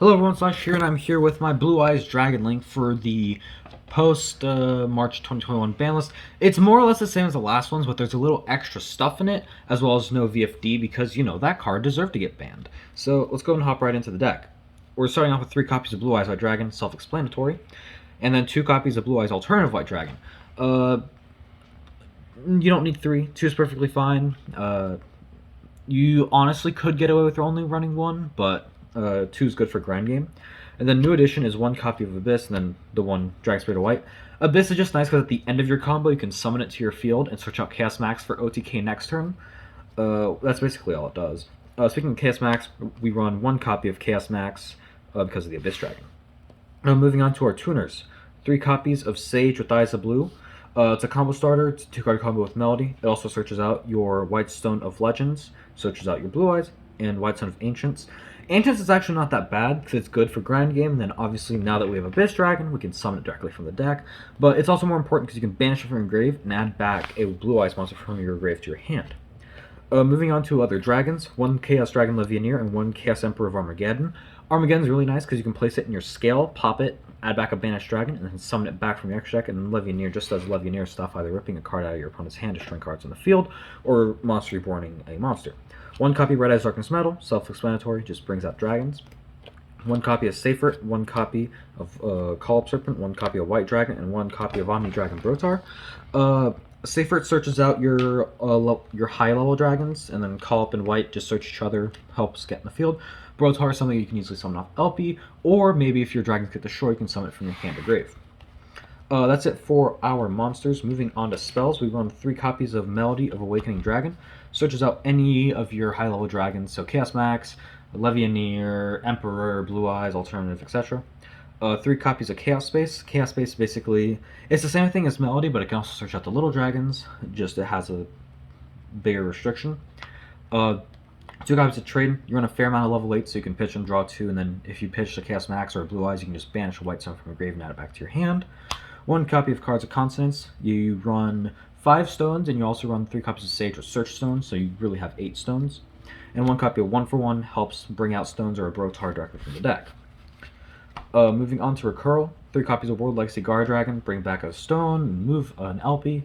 Hello everyone, Slash here, and I'm here with my Blue Eyes Dragon Link for the post-March 2021 ban list. It's more or less the same as the last ones, but there's a little extra stuff in it, as well as no VFD, because, you know, that card deserved to get banned. So let's go and hop right into the deck. We're starting off with 3 copies of Blue Eyes White Dragon, self-explanatory, and then 2 copies of Blue Eyes Alternative White Dragon. You don't need 3, 2 is perfectly fine. You honestly could get away with only running 1, but 2 is good for grind game. And then new addition is 1 copy of Abyss, and then the 1 Dragon Spirit of White. Abyss is just nice because at the end of your combo, you can summon it to your field and switch out Chaos Max for OTK next turn. That's basically all it does. Speaking of Chaos Max, we run 1 copy of Chaos Max because of the Abyss Dragon. Moving on to our tuners. 3 copies of Sage with Eyes of Blue. It's a combo starter. It's a 2-card combo with Melody. It also searches out your White Stone of Legends, searches out your Blue Eyes, and White Stone of Ancients. Ancients is actually not that bad because it's good for grind game. And then obviously now that we have Abyss Dragon, we can summon it directly from the deck. But it's also more important because you can banish it from your grave and add back a Blue Eyes monster from your grave to your hand. Moving on to other dragons, 1 Chaos Dragon Levianeer and 1 Chaos Emperor of Armageddon. Armageddon is really nice because you can place it in your scale, pop it, add back a banished dragon, and then summon it back from your extra deck, and then Levianeer just does Levianeer stuff, either ripping a card out of your opponent's hand, destroying cards on the field, or monster reborning a monster. 1 copy Red Eyes Darkness Metal, self-explanatory, just brings out dragons. 1 copy of Seyfert, 1 copy of Call Up Serpent, 1 copy of White Dragon, and 1 copy of Omni Dragon Brotar. Seyfert searches out your high-level dragons, and then Call Up and White just search each other, helps get in the field. Brotar is something you can easily summon off LP, or maybe if your dragons get destroyed, you can summon it from your hand to grave. That's it for our monsters. Moving on to spells, we run 3 copies of Melody of Awakening Dragon. Searches out any of your high-level dragons, so Chaos Max, Levianeer, Emperor, Blue Eyes, Alternative, etc. 3 copies of Chaos Space. Chaos Space basically, it's the same thing as Melody, but it can also search out the little dragons, just it has a bigger restriction. 2 copies of Trade. You run a fair amount of level 8, so you can pitch and draw 2, and then if you pitch a Chaos Max or a Blue Eyes, you can just banish a White Stone from your grave and add it back to your hand. 1 copy of Cards of Consonance. You run 5 stones, and you also run 3 copies of Sage with Search Stones, so you really have 8 stones. And 1 copy of 1 for 1 helps bring out stones or a Brotar directly from the deck. Moving on to Recurl. 3 copies of World Legacy Guard Dragon, bring back a stone, and move an LP.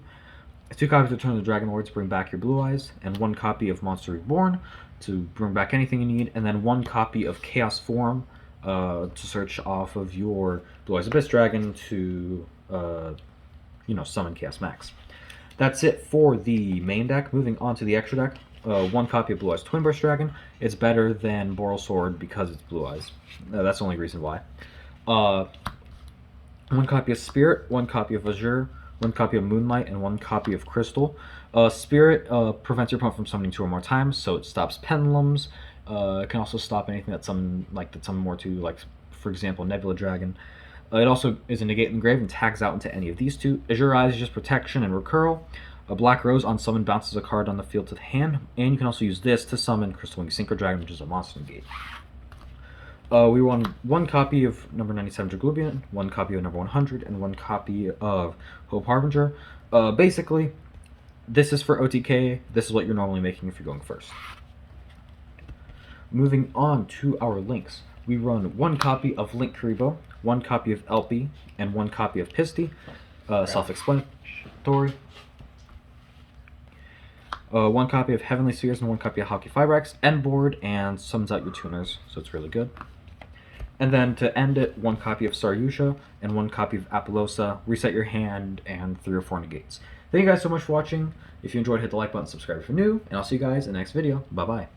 2 copies of Return of the Dragon Lords, bring back your Blue Eyes, and 1 copy of Monster Reborn to bring back anything you need, and then 1 copy of Chaos Form to search off of your Blue Eyes Abyss Dragon to, summon Chaos Max. That's it for the main deck. Moving on to the extra deck. 1 copy of Blue Eyes Twin Burst Dragon. It's better than Boral Sword because it's Blue Eyes. That's the only reason why. 1 copy of Spirit, 1 copy of Azure, 1 copy of Moonlight, and 1 copy of Crystal. Spirit prevents your opponent from summoning 2 or more times, so it stops pendulums. It can also stop anything that summon more to, like, for example, Nebula Dragon. It also is a negate in the grave and tags out into any of these 2. Azure Eyes is just protection and recurl. A Black Rose on summon bounces a card on the field to the hand, and you can also use this to summon Crystal Wing Synchro Dragon, which is a monster negate. We won 1 copy of number 97 Draglubian, 1 copy of number 100, and 1 copy of Hope Harbinger. Basically, this is for OTK. This is what you're normally making if you're going first. Moving on to our links. We run 1 copy of Link Karibo, 1 copy of LP, and 1 copy of Pisty. Self-explanatory. 1 copy of Heavenly Spheres and 1 copy of Hockey Fibrax. End board and summons out your tuners, so it's really good. And then to end it, 1 copy of Saryusha and 1 copy of Apollosa. Reset your hand and 3 or 4 negates. Thank you guys so much for watching. If you enjoyed, hit the like button, subscribe if you're new, and I'll see you guys in the next video. Bye-bye.